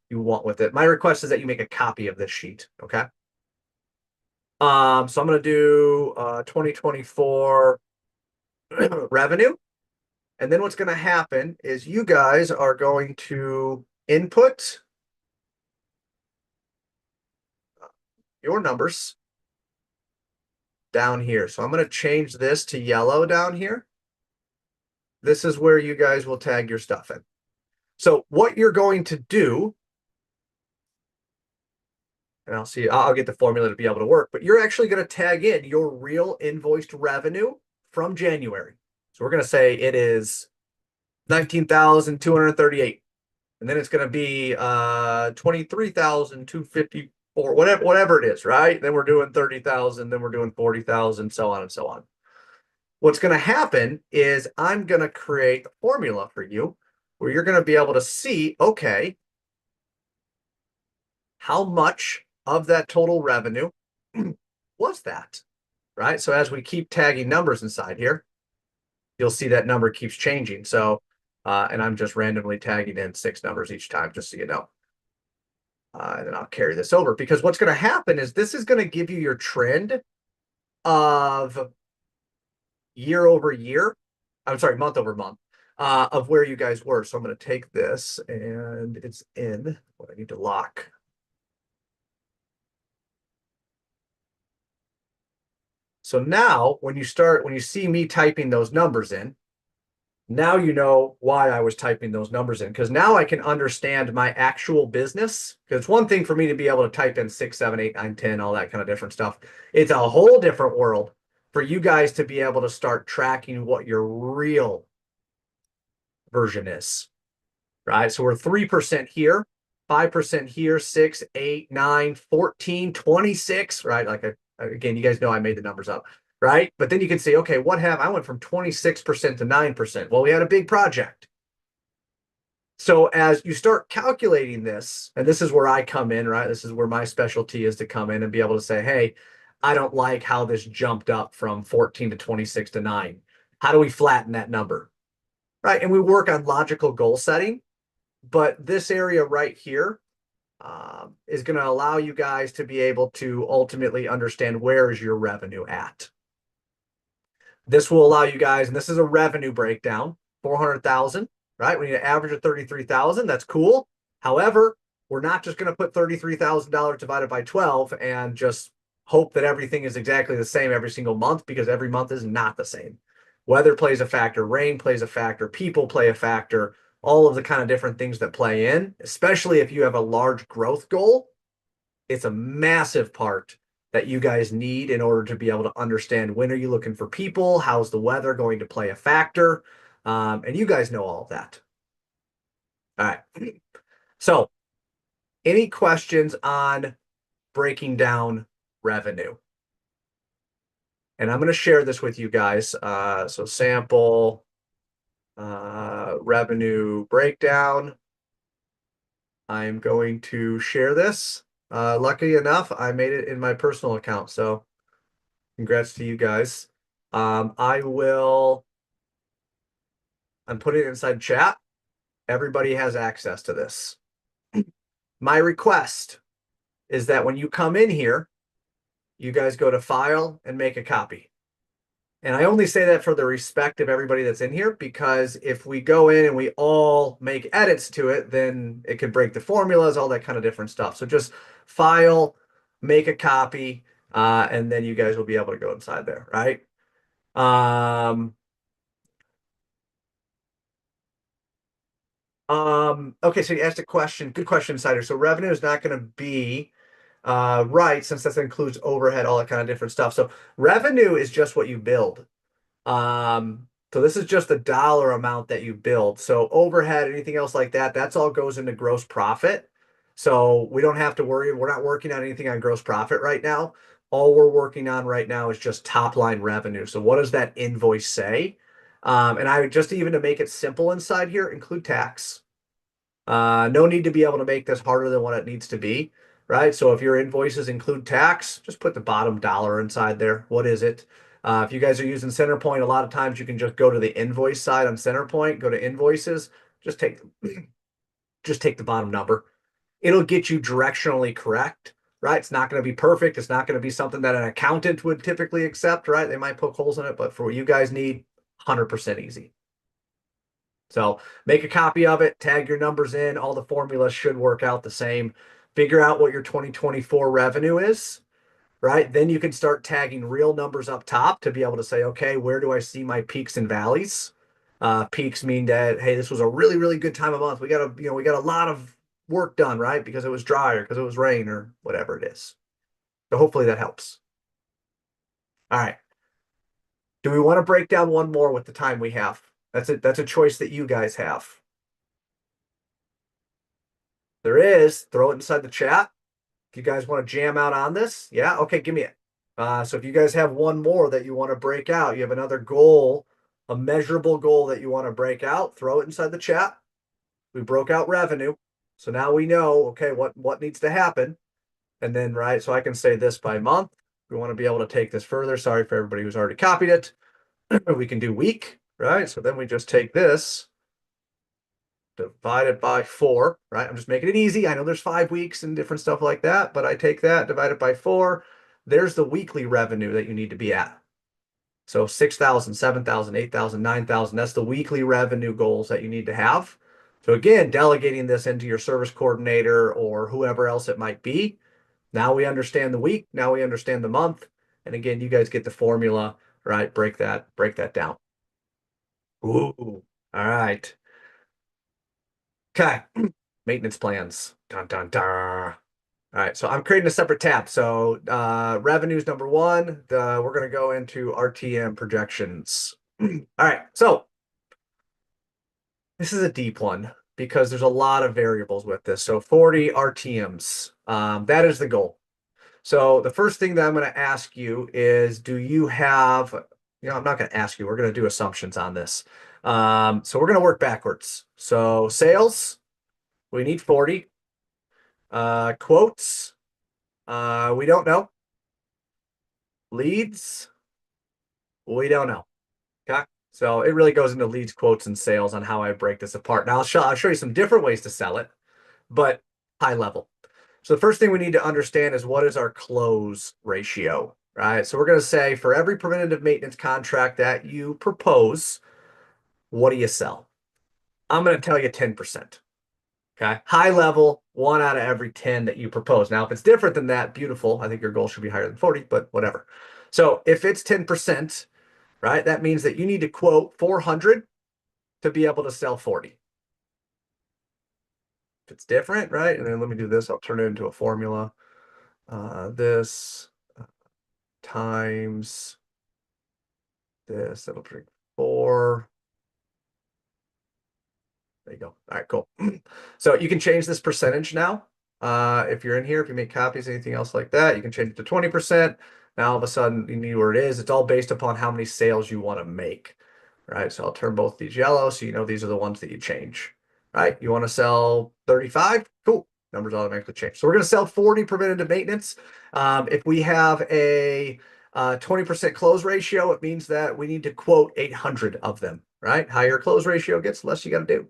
Speaker 1: you want with it. My request is that you make a copy of this sheet, okay? So I'm going to do 2024 revenue. And then what's going to happen is you guys are going to input your numbers down here. So I'm going to change this to yellow down here. This is where you guys will tag your stuff in. So what you're going to do, and I'll get the formula to be able to work, but you're actually going to tag in your real invoiced revenue from January. So we're going to say it is 19,238. And then it's going to be 23,250 or whatever it is, right? Then we're doing 30,000, then we're doing 40,000, so on and so on. What's going to happen is I'm going to create a formula for you where you're going to be able to see, okay, how much of that total revenue was that, right? So as we keep tagging numbers inside here, you'll see that number keeps changing. So, and I'm just randomly tagging in 6 numbers each time, just so you know. And then I'll carry this over because what's going to happen is this is going to give you your trend of year over year. I'm sorry, month over month of where you guys were. So I'm going to take this and it's in what I need to lock. So now when you see me typing those numbers in, now you know why I was typing those numbers in because now I can understand my actual business. Because it's one thing for me to be able to type in 6, 7, 8, 9, 10, all that kind of different stuff. It's a whole different world for you guys to be able to start tracking what your real version is, right? So we're 3% here, 5% here, 6, 8, 9, 14, 26, right? Again, you guys know I made the numbers up, right? But then you can see, okay, I went from 26% to 9%. Well, we had a big project. So as you start calculating this, and this is where I come in, right? This is where my specialty is to come in and be able to say, hey, I don't like how this jumped up from 14 to 26 to 9. How do we flatten that number? Right. And we work on logical goal setting, but this area right here is going to allow you guys to be able to ultimately understand where is your revenue at. This will allow you guys, and this is a revenue breakdown, 400,000, right? We need an average of 33,000. That's cool. However, we're not just going to put $33,000 divided by 12 and just hope that everything is exactly the same every single month because every month is not the same. Weather plays a factor, rain plays a factor, people play a factor, all of the kind of different things that play in, especially if you have a large growth goal. It's a massive part that you guys need in order to be able to understand when are you looking for people, how's the weather going to play a factor, and you guys know all of that. All right. So, any questions on breaking down revenue? And I'm going to share this with you guys. So, sample revenue breakdown. I'm going to share this. Lucky enough, I made it in my personal account. So, congrats to you guys. I'm putting it inside chat. Everybody has access to this. My request is that when you come in here, you guys go to file and make a copy. And I only say that for the respect of everybody that's in here, because if we go in and we all make edits to it, then it could break the formulas, all that kind of different stuff. So just file, make a copy, and then you guys will be able to go inside there, right? Okay, so you asked a question. Good question, Cider. So revenue is not going to be right, since that includes overhead, all that kind of different stuff. So revenue is just what you build. So this is just the dollar amount that you build. So overhead, anything else like that, that's all goes into gross profit. So we don't have to worry. We're not working on anything on gross profit right now. All we're working on right now is just top line revenue. So what does that invoice say? And I just even to make it simple inside here, include tax. No need to be able to make this harder than what it needs to be, right? So if your invoices include tax, just put the bottom dollar inside there. What is it? If you guys are using Centerpoint, a lot of times you can just go to the invoice side on Centerpoint, go to invoices, just take the bottom number. It'll get you directionally correct, right? It's not going to be perfect. It's not going to be something that an accountant would typically accept, right? They might poke holes in it, but for what you guys need, 100% easy. So make a copy of it, tag your numbers in. All the formulas should work out the same. Figure out what your 2024 revenue is, right? Then you can start tagging real numbers up top to be able to say, okay, where do I see my peaks and valleys? Peaks mean that, hey, this was a really, really good time of month. We got a lot of work done, right? Because it was dry or because it was rain or whatever it is. So hopefully that helps. All right. Do we want to break down one more with the time we have? That's a choice that you guys have. There is. Throw it inside the chat. Do you guys want to jam out on this? Yeah? Okay, give me it. So if you guys have one more that you want to break out, you have another goal, a measurable goal that you want to break out, throw it inside the chat. We broke out revenue. So now we know, okay, what needs to happen. And then, right, so I can say this by month. We want to be able to take this further. Sorry for everybody who's already copied it. We can do week, right? So then we just take this divided by 4, right? I'm just making it easy. I know there's 5 weeks and different stuff like that, but I take that divided by 4. There's the weekly revenue that you need to be at. So 6,000, 7,000, 8,000, 9,000. That's the weekly revenue goals that you need to have. So again, delegating this into your service coordinator or whoever else it might be. Now we understand the week. Now we understand the month. And again, you guys get the formula, right? Break that down. Ooh, all right. Okay. Maintenance plans. Dun, dun, dun. All right, so I'm creating a separate tab. So revenues number one. We're going to go into RTM projections. All right, so this is a deep one because there's a lot of variables with this. So 40 RTMs. That is the goal. So the first thing that I'm going to ask you is, do you have, I'm not going to ask you, we're going to do assumptions on this. So we're going to work backwards. So sales, we need 40. Quotes, we don't know. Leads, we don't know. Okay. So it really goes into leads, quotes, and sales on how I break this apart. Now I'll show you some different ways to sell it, but high level. So the first thing we need to understand is what is our close ratio, right? So we're going to say for every preventative maintenance contract that you propose, what do you sell? I'm going to tell you 10%. Okay. High level, 1 out of every 10 that you propose. Now, if it's different than that, beautiful. I think your goal should be higher than 40, but whatever. So if it's 10%, right, that means that you need to quote 400 to be able to sell 40. If it's different, right? And then let me do this. I'll turn it into a formula. This times this, that'll bring 4. There you go. All right, cool. So you can change this percentage now. If you're in here, if you make copies, anything else like that, you can change it to 20%. Now all of a sudden you know where it is. It's all based upon how many sales you want to make, right? So I'll turn both these yellow so you know these are the ones that you change, right? You want to sell 35? Cool. Numbers automatically change. So we're going to sell 40 preventative maintenance. If we have a 20% close ratio, it means that we need to quote 800 of them, right? Higher close ratio gets, less you got to do.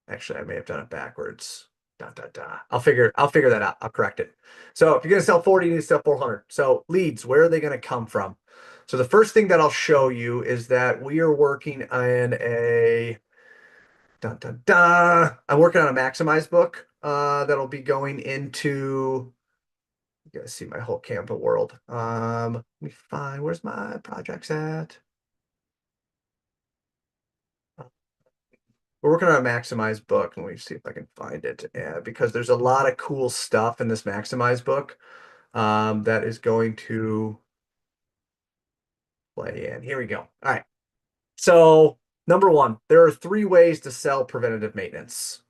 Speaker 1: Actually, I may have done it backwards. I'll figure that out. I'll correct it. So if you're going to sell 40, you need to sell 400. So leads, where are they going to come from? So the first thing that I'll show you is that we are working in a I'm working on a maximize book that'll be going into, you guys see my whole Canva world. Let me find, where's my projects at? We're working on a maximize book, and we see if I can find it because there's a lot of cool stuff in this maximize book that is going to play in. Here we go. All right. So number one, there are 3 ways to sell preventative maintenance.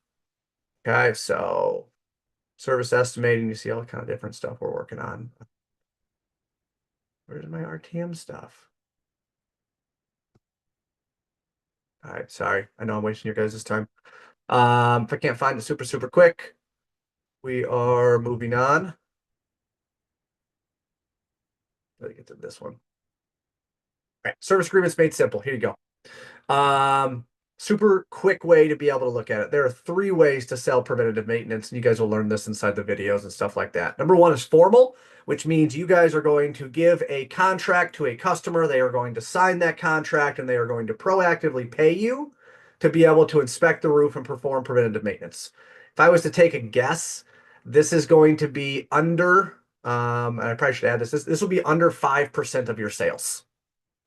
Speaker 1: Okay, so service estimating, you see all the kind of different stuff we're working on. Where's my RTM stuff? All right, sorry. I know I'm wasting your guys' time. If I can't find it super quick, we are moving on. Let me get to this one. All right, service agreements made simple. Here you go. Super quick way to be able to look at it. There are 3 ways to sell preventative maintenance, and you guys will learn this inside the videos and stuff like that. Number 1 is formal, which means you guys are going to give a contract to a customer. They are going to sign that contract, and they are going to proactively pay you to be able to inspect the roof and perform preventative maintenance. If I was to take a guess, this is going to be under, and I probably should add this will be under 5% of your sales.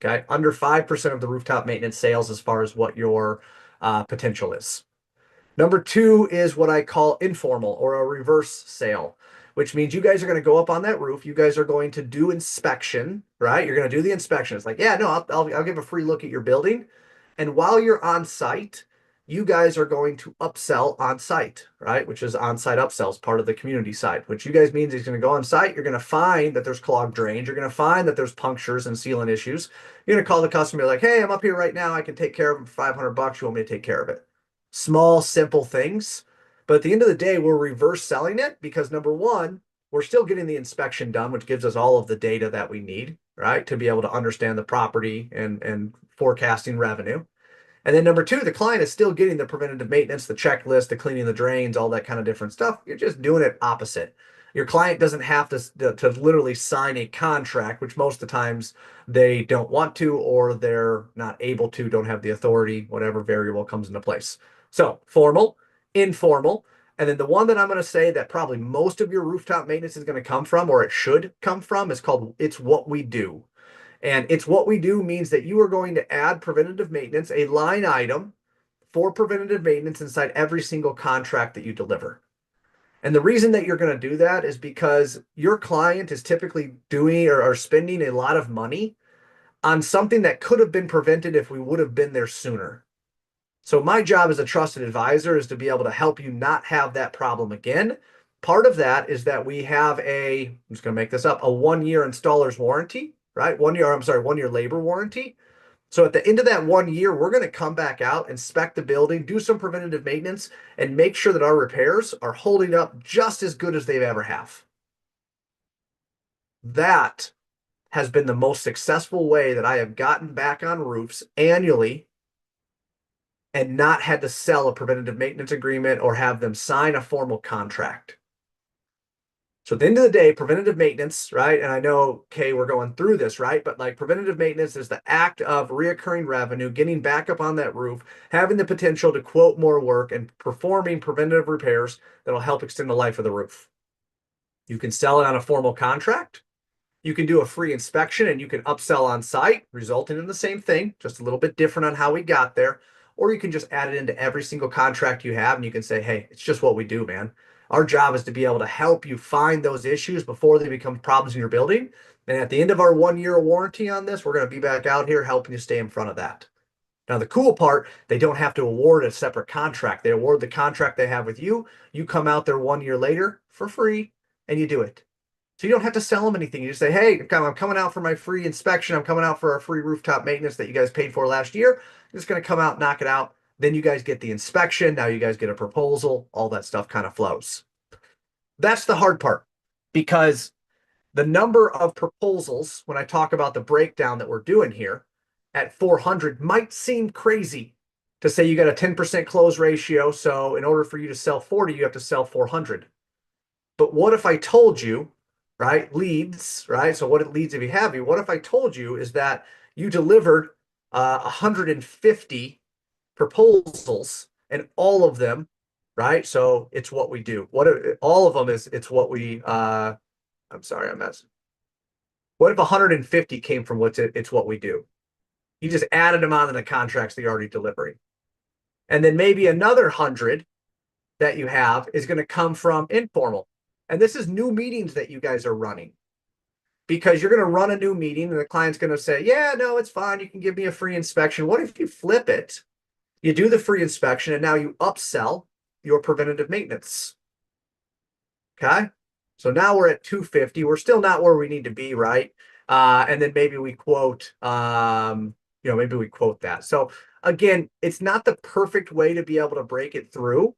Speaker 1: Okay, under 5% of the rooftop maintenance sales as far as what your potential is. Number 2 is what I call informal or a reverse sale, which means you guys are going to go up on that roof. You guys are going to do inspection, right? You're going to do the inspection. It's like, yeah, no, I'll give a free look at your building. And while you're on site, you guys are going to upsell on site, right? Which is on-site upsells, part of the community side, which you guys means is going to go on site. You're going to find that there's clogged drains. You're going to find that there's punctures and sealant issues. You're going to call the customer like, hey, I'm up here right now. I can take care of them for 500 bucks. You want me to take care of it? Small, simple things. But at the end of the day, we're reverse selling it because number one, we're still getting the inspection done, which gives us all of the data that we need, right? To be able to understand the property and forecasting revenue. And then number two, the client is still getting the preventative maintenance, the checklist, the cleaning the drains, all that kind of different stuff. You're just doing it opposite. Your client doesn't have to literally sign a contract, which most of the times they don't want to, or they're not able to, don't have the authority, whatever variable comes into place. So formal, informal, and then the one that I'm going to say that probably most of your rooftop maintenance is going to come from, or it should come from, is called It's What We Do. And It's What We Do means that you are going to add preventative maintenance, a line item for preventative maintenance inside every single contract that you deliver. And the reason that you're going to do that is because your client is typically doing or spending a lot of money on something that could have been prevented if we would have been there sooner. So my job as a trusted advisor is to be able to help you not have that problem again. Part of that is that we have I'm just going to make this up, a 1-year installer's warranty, right? 1 year, I'm sorry, 1-year labor warranty. So at the end of that 1 year, we're going to come back out, inspect the building, do some preventative maintenance, and make sure that our repairs are holding up just as good as they've ever have. That has been the most successful way that I have gotten back on roofs annually and not had to sell a preventative maintenance agreement or have them sign a formal contract. So at the end of the day, preventative maintenance, right? And I know, Kay, we're going through this, right? But like preventative maintenance is the act of reoccurring revenue, getting back up on that roof, having the potential to quote more work and performing preventative repairs that'll help extend the life of the roof. You can sell it on a formal contract. You can do a free inspection and you can upsell on site, resulting in the same thing, just a little bit different on how we got there. Or you can just add it into every single contract you have and you can say, hey, it's just what we do, man. Our job is to be able to help you find those issues before they become problems in your building. And at the end of our 1 year warranty on this, we're going to be back out here helping you stay in front of that. Now, the cool part, they don't have to award a separate contract. They award the contract they have with you. You come out there 1 year later for free and you do it. So you don't have to sell them anything. You just say, hey, I'm coming out for my free inspection. I'm coming out for our free rooftop maintenance that you guys paid for last year. I'm just going to come out, knock it out. Then you guys get the inspection. Now you guys get a proposal. All that stuff kind of flows. That's the hard part because the number of proposals, when I talk about the breakdown that we're doing here at 400, might seem crazy to say you got a 10% close ratio. So in order for you to sell 40, you have to sell 400. But what if I told you, right, leads, right? So what leads if you have you? What if I told you is that you delivered 150 proposals and all of them, right? So it's what we do. All of them is it's what we I'm sorry, I'm messing. What if 150 came from it's what we do? You just added them on to the contracts that you're already delivering. And then maybe another 100 that you have is going to come from informal. And this is new meetings that you guys are running because you're going to run a new meeting and the client's going to say, yeah, no, it's fine. You can give me a free inspection. What if you flip it? You do the free inspection and now you upsell your preventative maintenance. Okay. So now we're at 250. We're still not where we need to be, right? And then maybe we quote, maybe we quote that. So again, it's not the perfect way to be able to break it through,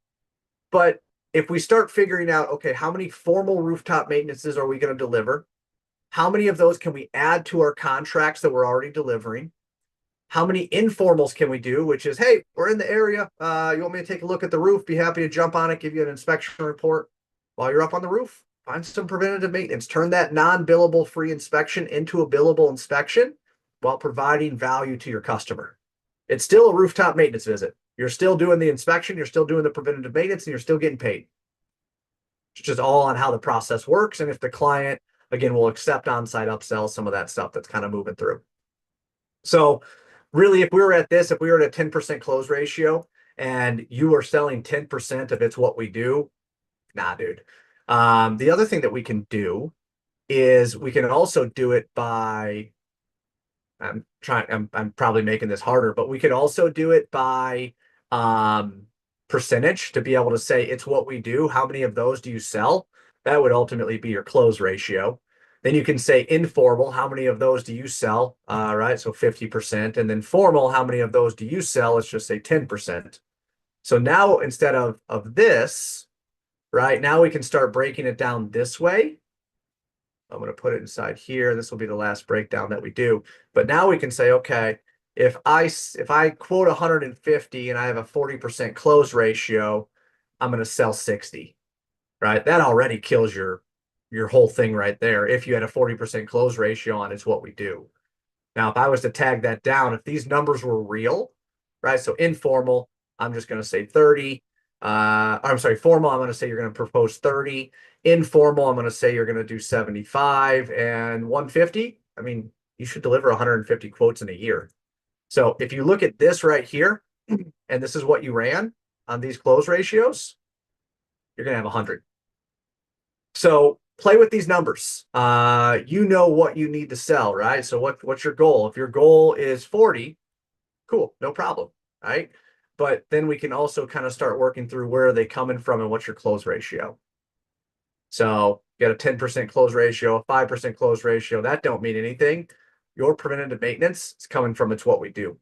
Speaker 1: but if we start figuring out, okay, how many formal rooftop maintenances are we going to deliver? How many of those can we add to our contracts that we're already delivering? How many informals can we do, which is, hey, we're in the area. You want me to take a look at the roof? Be happy to jump on it, give you an inspection report while you're up on the roof. Find some preventative maintenance. Turn that non-billable free inspection into a billable inspection while providing value to your customer. It's still a rooftop maintenance visit. You're still doing the inspection, you're still doing the preventative maintenance, and you're still getting paid. It's just all on how the process works. And if the client, again, will accept on-site upsells, some of that stuff that's kind of moving through. So really, if we were at 10% close ratio and you are selling 10% of it's what we do, nah, dude. The other thing that we can do is we can also do it by, I'm probably making this harder, but we could also do it by percentage to be able to say it's what we do. How many of those do you sell? That would ultimately be your close ratio. Then you can say informal, how many of those do you sell? Right, so 50%. And then formal, how many of those do you sell? Let's just say 10%. So now instead of this, right, now we can start breaking it down this way. I'm going to put it inside here. This will be the last breakdown that we do. But now we can say, okay, if I quote 150 and I have a 40% close ratio, I'm going to sell 60, right? That already kills your whole thing right there. If you had a 40% close ratio on it's what we do. Now, if I was to tag that down, if these numbers were real, right? So informal, I'm just going to say 30. I'm sorry, formal, I'm going to say you're going to propose 30. Informal, I'm going to say you're going to do 75 and 150. I mean, you should deliver 150 quotes in a year. So if you look at this right here, and this is what you ran on these close ratios, you're going to have 100. So play with these numbers. You know what you need to sell, right? So what's your goal? If your goal is 40, cool, no problem, right? But then we can also kind of start working through where are they coming from and what's your close ratio. So you got a 10% close ratio, a 5% close ratio. That don't mean anything. Your preventative maintenance is coming from it's what we do.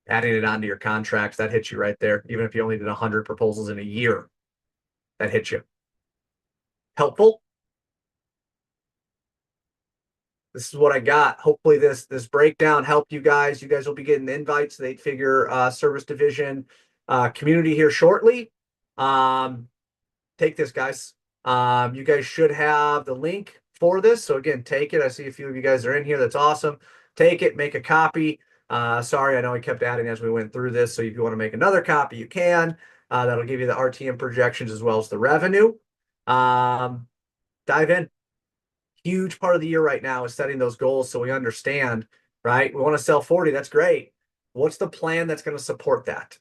Speaker 1: Adding it onto your contracts, that hits you right there. Even if you only did 100 proposals in a year, that hits you. Helpful? This is what I got. Hopefully this breakdown helped you guys. You guys will be getting invites to the 8-figure service division community here shortly. Take this, guys. You guys should have the link for this. So again, take it. I see a few of you guys are in here. That's awesome. Take it, make a copy. Sorry, I know I kept adding as we went through this. So if you want to make another copy, you can. That'll give you the RTM projections as well as the revenue. Dive in. Huge part of the year right now is setting those goals so we understand, right? We want to sell 40. That's great. What's the plan that's going to support that?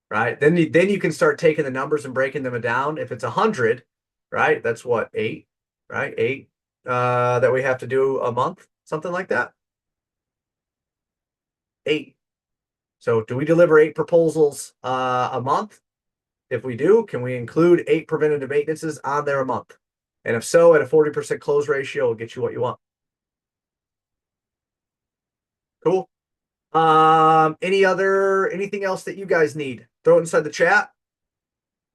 Speaker 1: Right? Then you can start taking the numbers and breaking them down. If it's 100, right? That's what, 8, right? 8 that we have to do a month, something like that. 8. So do we deliver 8 proposals a month? If we do, can we include 8 preventative maintenances on there a month? And if so, at a 40% close ratio, it'll get you what you want. Cool. Anything else that you guys need? Throw it inside the chat.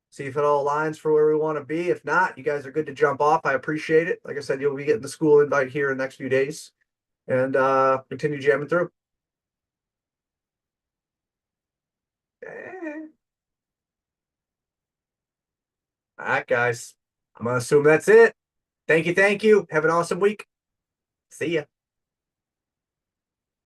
Speaker 1: See if it all aligns for where we want to be. If not, you guys are good to jump off. I appreciate it. Like I said, you'll be getting the school invite here in the next few days and continue jamming through. Eh. All right, guys. I'm gonna assume that's it. Thank you. Have an awesome week. See ya.